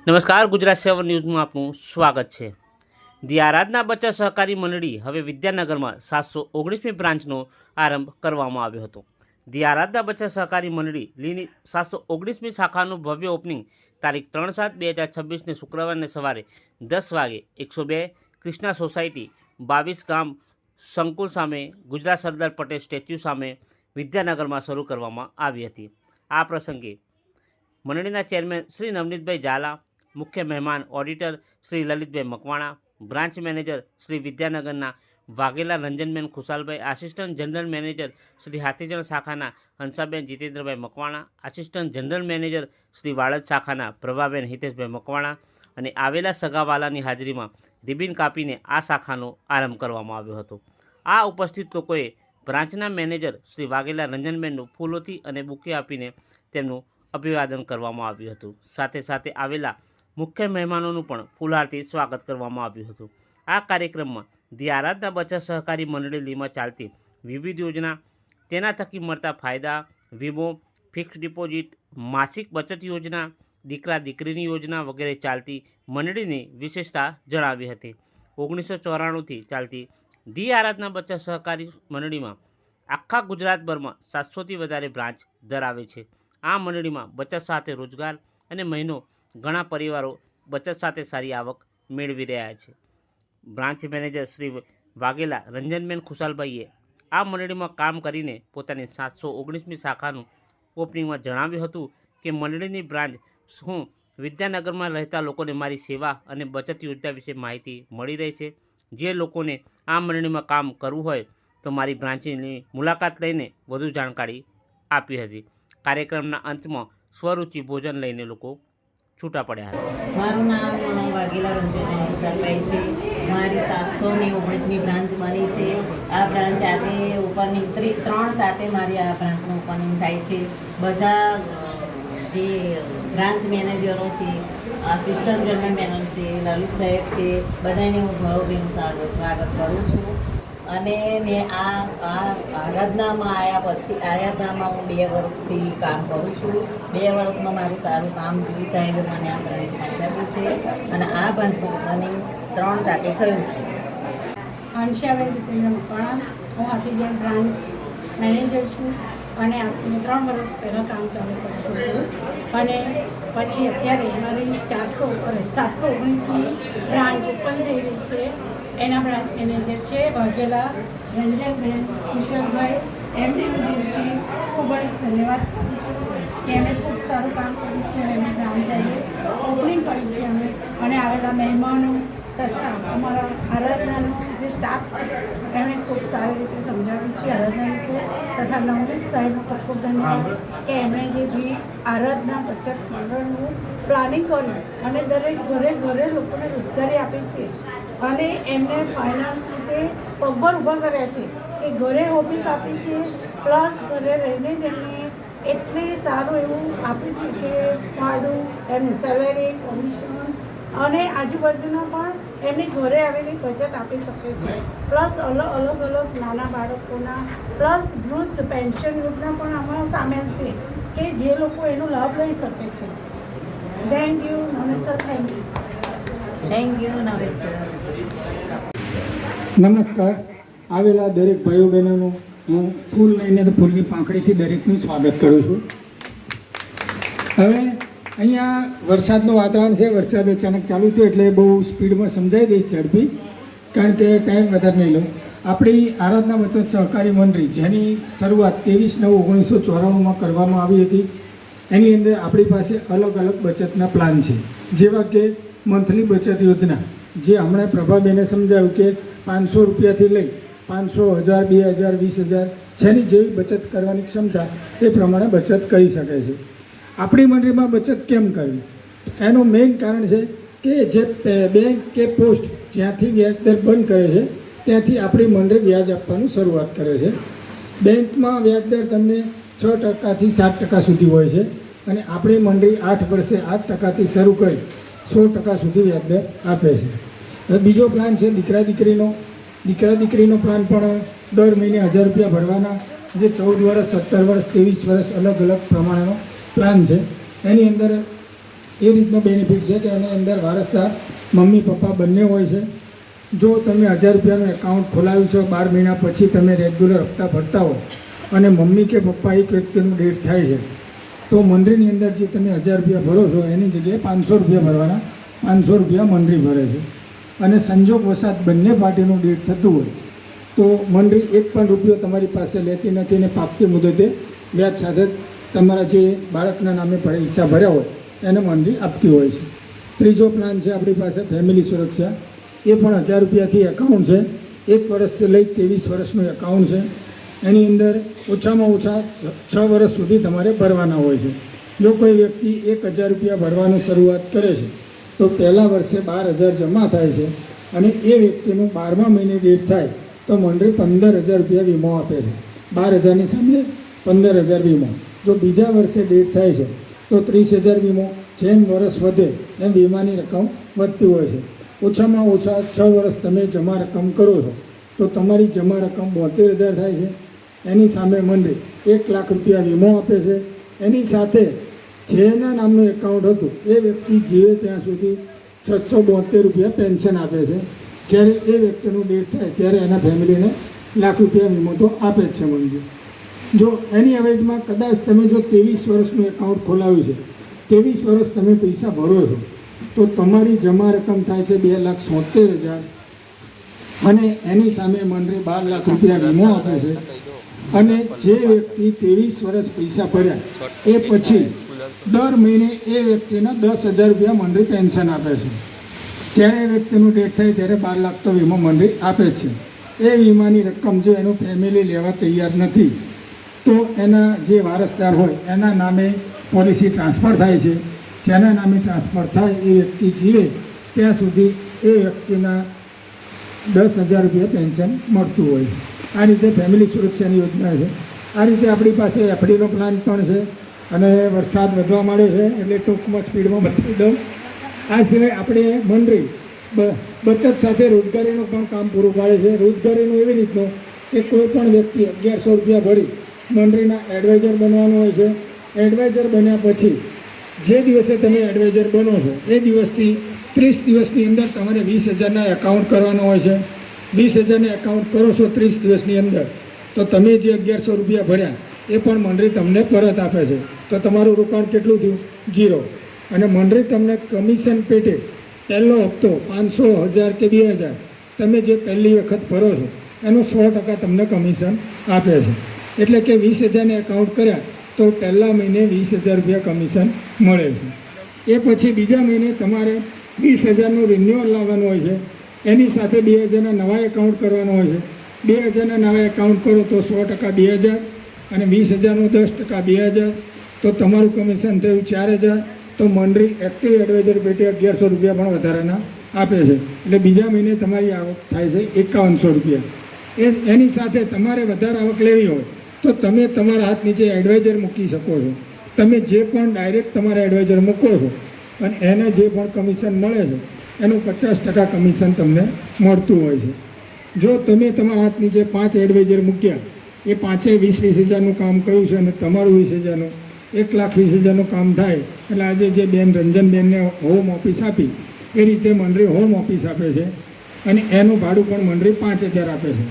નમસ્કાર, ગુજરાત 7 ન્યૂઝમાં આપનું સ્વાગત છે। ધી આરાધના બચત સહકારી મંડળી હવે વિદ્યાનગરમાં 719મી બ્રાન્ચનો આરંભ કરવામાં આવ્યો હતો। ધી આરાધના બચત સહકારી મંડળી લીની 719મી શાખાનું ભવ્ય ઓપનિંગ તારીખ 3/7/2026ને શુક્રવારને સવારે 10 વાગે 102 કૃષ્ણા સોસાયટી 22 ગામ સંકુલ સામે ગુજરાત સરદાર પટેલ સ્ટેચ્યુ સામે વિદ્યાનગરમાં શરૂ કરવામાં આવી હતી। આ પ્રસંગે મંડળીના ચેરમેન શ્રી નવનીતભાઈ ઝાલા, મુખ્ય મહેમાન auditor Shri Lalitbhai Makwana, branch manager Shri વિદ્યાનગરના Vaghela Ranjanben Khushalbhai, assistant general manager Shri Hathijan શાખાના Hansaben Jitendrabhai Makwana, assistant general manager Shri Valad શાખાના પ્રભાબેન હિતેશભાઈ મકવાણા અને આવેલા સગાવાલાની હાજરીમાં રિબિન કાપીને આ શાખાનો આરંભ કરવામાં આવ્યો હતો। આ ઉપસ્થિત લોકોએ બ્રાન્ચના મેનેજર શ્રી વાઘેલા રંજનબેનનું ફૂલોથી અને બુકે આપીને તેમનું અભિવાદન કરવામાં આવ્યું હતું। સાથે સાથે આવેલા મુખ્ય મહેમાનોનું પણ ફૂલહારથી સ્વાગત કરવામાં આવ્યું હતું। આ કાર્યક્રમમાં ધી આરાધના બચત સહકારી મંડળી લીમાં ચાલતી વિવિધ યોજના, તેના થકી મળતા ફાયદા, વીમો, ફિક્સ ડિપોઝિટ, માસિક બચત યોજના, દીકરા દીકરીની યોજના વગેરે ચાલતી મંડળીની વિશેષતા જણાવી હતી। 1994થી ચાલતી ધી આરાધના બચત સહકારી મંડળીમાં આખા ગુજરાતભરમાં 700થી વધારે બ્રાન્ચ ધરાવે છે। આ મંડળીમાં બચત સાથે રોજગાર અને મહિનો ઘણા પરિવારો બચત સાથે સારી આવક મેળવી રહ્યા છે। બ્રાન્ચ મેનેજર શ્રી વાઘેલા રંજનબેન ખુશાલભાઈએ આ મંડળીમાં કામ કરીને પોતાની 719મી શાખાનું ઓપનિંગમાં જણાવ્યું હતું કે મંડળીની બ્રાન્ચ શું વિદ્યાનગરમાં રહેતા લોકોને મારી સેવા અને બચત યોજના વિશે માહિતી મળી રહી છે। જે લોકોને આ મંડળીમાં કામ કરવું હોય તો મારી બ્રાન્ચની મુલાકાત લઈને વધુ જાણકારી આપી હતી। કાર્યક્રમના અંતમાં સ્વરૂચિ ભોજન લઈને લોકો છૂટા પડ્યા હતા। મારું નામ વાઘેલા રંજનબેન ખુશાલભાઈ છે। મારી 719મી બ્રાન્ચ બની છે। આ બ્રાન્ચ આજે ઓપનિંગ 3 સાથે મારી આ બ્રાન્ચનું ઓપનિંગ થાય છે। બધા જે બ્રાન્ચ મેનેજરો છે, આસિસ્ટન્ટ જનરલ મેનેજર છે, લલિત સાહેબ છે, બધાને હું ભાવભીનું સ્વાગત કરું છું। અને મેં આ આરાધનામાં આરાધનામાં હું 2 વર્ષથી કામ કરું છું। 2 વર્ષમાં મારું સારું કામ જોઈ સાહેબે મને આ બ્રાન્ચ આપી છે અને આ બ્રાન્ચનું ઓપનિંગ 3 સાથે થયું છે। હંસાબેન જીતેન્દ્ર મકવાણા, હું હાથીજણ બ્રાન્ચ મેનેજર છું અને આજથી 3 વર્ષ પહેલાં કામ ચાલુ કર્યું હતું અને પછી અત્યારે મારી 719મી બ્રાન્ચ ઓપન થઈ રહી છે। એના બ્રાન્ચ મેનેજર છે વાઘેલા રંજનબેન ખુશાલભાઈ। એમને હું દિલથી ખૂબ જ ધન્યવાદ કરું છું કે એમણે ખૂબ સારું કામ કર્યું છે અને એમની બ્રાન્ચ આજે ઓપનિંગ કરી છે અમે અને આવેલા મહેમાનો તથા અમારા આરાધનાનો જે સ્ટાફ છે એમણે ખૂબ સારી રીતે સમજાવ્યું છે આરાધના વિશે તથા નવનીત સાહેબનો ખૂબ ખૂબ ધન્યવાદ કે એમણે જે ધી આરાધના બચત મંડળનું પ્લાનિંગ કર્યું અને દરેક ઘરે ઘરે લોકોને રોજગારી આપી છે અને એમને ફાઇનાન્સ રીતે પગભર ઊભા કર્યા છે કે ઘરે ઓફિસ આપી છે પ્લસ ઘરે રહીને જ એમને એટલી સારું એવું આપ્યું છે કે ભાડું, એમનું સેલેરી, કમિશન અને આજુબાજુના પણ એમની ઘરે આવેલી બચત આપી શકે છે। પ્લસ અલગ અલગ નાના બાળકોના પ્લસ વૃદ્ધ પેન્શન યોજના પણ આમાં સામેલ છે કે જે લોકો એનો લાભ લઈ શકે છે। Thank you Navneet sir, thank you. Thank you Navneet sir. નમસ્કાર। આવેલા દરેક ભાઈઓ બહેનોનું હું ફૂલ લઈને તો ફૂલની પાંખડીથી દરેકનું સ્વાગત કરું છું। હવે અહીંયા વરસાદનું વાતાવરણ છે, વરસાદ અચાનક ચાલુ થયો એટલે બહુ સ્પીડમાં સમજાવી દઈશ ઝડપી, કારણ કે ટાઈમ વધારે નહીં લઉં। આપણી આરાધના બચત સહકારી મંડળી જેની શરૂઆત 23/9/1994માં કરવામાં આવી હતી, એની અંદર આપણી પાસે અલગ અલગ બચતના પ્લાન છે, જેવા કે મંથલી બચત યોજના, જે હમણાં પ્રભાબેને સમજાવ્યું કે 500 રૂપિયાથી લઈ 500, 1000, 2000, 20000 જેની જેવી બચત કરવાની ક્ષમતા એ પ્રમાણે બચત કરી શકે છે। આપણી મંડળીમાં બચત કેમ કરવી, એનું મેઇન કારણ છે કે જે બેંક કે પોસ્ટ જ્યાંથી વ્યાજદર બંધ કરે છે ત્યાંથી આપણી મંડળી વ્યાજ આપવાનું શરૂઆત કરે છે। બેંકમાં વ્યાજદર તમને 6%થી 7% સુધી હોય છે અને આપણી મંડળી 8 વર્ષે 8%થી શરૂ કરી 100% સુધી વ્યાજદર આપે છે। હવે બીજો પ્લાન છે દીકરા દીકરીનો પ્લાન પણ દર મહિને 1000 રૂપિયા ભરવાના, જે 14 વર્ષ, 17 વર્ષ, 23 વર્ષ અલગ અલગ પ્રમાણેનો પ્લાન છે। એની અંદર એ રીતનો બેનિફિટ છે કે એની અંદર વારસદાર મમ્મી પપ્પા બંને હોય છે. જો તમે 1000 રૂપિયાનું એકાઉન્ટ ખોલાવ્યું છે, 12 મહિના પછી તમે રેગ્યુલર હપ્તા ભરતા હો અને મમ્મી કે પપ્પા એક વ્યક્તિનું ડેથ થાય છે, તો મંડળીની અંદર જે તમે 1000 રૂપિયા ભરો છો એની જગ્યાએ 500 રૂપિયા ભરવાના. 500 રૂપિયા મંડળી ભરે છે. અને સંજોગ વસાત બંને પાર્ટીનું ડેથ થતું હોય તો મંડળી એક પણ રૂપિયો તમારી પાસે લેતી નથી અને પાકતી મુદતે વ્યાજ સાથે તમારા જે બાળકના નામે પૈસા ભર્યા હોય એને મંડળી આપતી હોય છે. ત્રીજો પ્લાન છે આપણી પાસે ફેમિલી સુરક્ષા. એ પણ 1000 રૂપિયાથી એકાઉન્ટ છે. 1 વર્ષથી લઈ 23 વર્ષનું એકાઉન્ટ છે. એની અંદર ઓછામાં ઓછા 6 વર્ષ સુધી તમારે ભરવાના હોય છે. જો કોઈ વ્યક્તિ 1000 રૂપિયા ભરવાની શરૂઆત કરે છે તો પહેલા વર્ષે 12000 જમા થાય છે અને એ વ્યક્તિનું 12મા મહિને ડેથ થાય તો મંડળી 15000 રૂપિયા વીમો આપે છે. 12000ની સામે 15000 વીમો. જો બીજા વર્ષે ડેથ થાય છે તો 30000 વીમો. જેમ વર્ષ વધે એમ વીમાની રકમ વધતી હોય છે. ઓછામાં ઓછા 6 વર્ષ તમે જમા રકમ કરો છો તો તમારી જમા રકમ 72000 થાય છે. એની સામે મંડળી 1 લાખ રૂપિયા વીમો આપે છે. એની સાથે જેના નામનું એકાઉન્ટ હતું એ વ્યક્તિ જીવે ત્યાં સુધી 672 રૂપિયા પેન્શન આપે છે. જ્યારે એ વ્યક્તિનું ડેથ થાય ત્યારે એના ફેમિલીને 1 લાખ રૂપિયા વીમો તો આપે જ છે મંજૂર. જો એની અવેજમાં કદાચ તમે જો 23 વર્ષનું એકાઉન્ટ ખોલાવ્યું છે, 23 વર્ષ તમે પૈસા ભરો છો તો તમારી જમા રકમ થાય છે 2,77,000 અને એની સામે મંડળી 12 લાખ રૂપિયા વીમો આપે છે. અને જે વ્યક્તિ 23 વર્ષ પૈસા ભર્યા એ પછી દર મહિને એ વ્યક્તિને 10,000 રૂપિયા મંડળી પેન્શન આપે છે. જ્યારે એ વ્યક્તિનું ડેથ થાય ત્યારે 12 લાખ તો વીમો મંડળી આપે છે. એ વીમાની રકમ જો એનું ફેમિલી લેવા તૈયાર નથી તો એના જે વારસદાર હોય એના નામે પોલિસી ટ્રાન્સફર થાય છે. જેના નામે ટ્રાન્સફર થાય એ વ્યક્તિ જીવે ત્યાં સુધી એ વ્યક્તિના 10,000 રૂપિયા પેન્શન મળતું હોય છે. આ રીતે ફેમિલી સુરક્ષાની યોજના છે. આ રીતે આપણી પાસે એફડીનો પ્લાન પણ છે. અને વરસાદ વધવા માંડ્યો છે એટલે ટૂંકમાં સ્પીડમાં બતાવી દઉં. આ સિવાય આપણે મંડળી બચત સાથે રોજગારીનું પણ કામ પૂરું પાડે છે. રોજગારીનું એવી રીતનું કે કોઈ પણ વ્યક્તિ 1100 રૂપિયા ભરી મંડળીના એડવાઇઝર બનવાનું હોય છે. એડવાઇઝર બન્યા પછી જે દિવસે તમે એડવાઇઝર બનો છો એ દિવસથી 30 દિવસની અંદર તમારે 20,000ના એકાઉન્ટ કરવાનો હોય છે. 20,000ના એકાઉન્ટ કરો છો 30 દિવસની અંદર તો તમે જે 1100 રૂપિયા ભર્યા એ પણ મંડળી તમને પરત આપે છે. તો તમારું રોકાણ કેટલું થયું? 0. અને મંડળી તમને કમિશન પેટે પહેલો હપ્તો 500, 1000 કે 2000 તમે જે પહેલી વખત ભરો છો એનું 100% તમને કમિશન આપે છે. એટલે કે 20,000ને એકાઉન્ટ કર્યા તો પહેલા મહિને 20,000 રૂપિયા કમિશન મળે છે. એ પછી બીજા મહિને તમારે 20,000નું રિન્યુઅલ લાવવાનું હોય છે. એની સાથે 2,000ના નવા એકાઉન્ટ કરવાનું હોય છે. 2,000ના નવા એકાઉન્ટ કરો તો 100% 2,000 અને 20,000નું 10% 2,000 તો તમારું કમિશન થયું 4,000. તો મંડળી એક્ટિવ એડવાઇઝર પેટે 1100 રૂપિયા પણ વધારાના આપે છે. એટલે બીજા મહિને તમારી આવક થાય છે 5100 રૂપિયા. એની સાથે તમારે વધારે આવક લેવી હોય તો તમે તમારા હાથ નીચે એડવાઇઝર મૂકી શકો છો. તમે જે પણ ડાયરેક્ટ તમારા એડવાઇઝર મૂકો છો અને એને જે પણ કમિશન મળે છે એનું 50% કમિશન તમને મળતું હોય છે. જો તમે તમારા હાથ નીચે 5 એડવાઇઝર મૂક્યા એ 5એ 20,000નું કામ કર્યું છે અને તમારું 20,000નું 1,20,000નું કામ થાય એટલે આજે જે બેન રંજનબેનને હોમ ઓફિસ આપી એ રીતે મંડળી હોમ ઓફિસ આપે છે અને એનું ભાડું પણ મંડળી 5,000 આપે છે.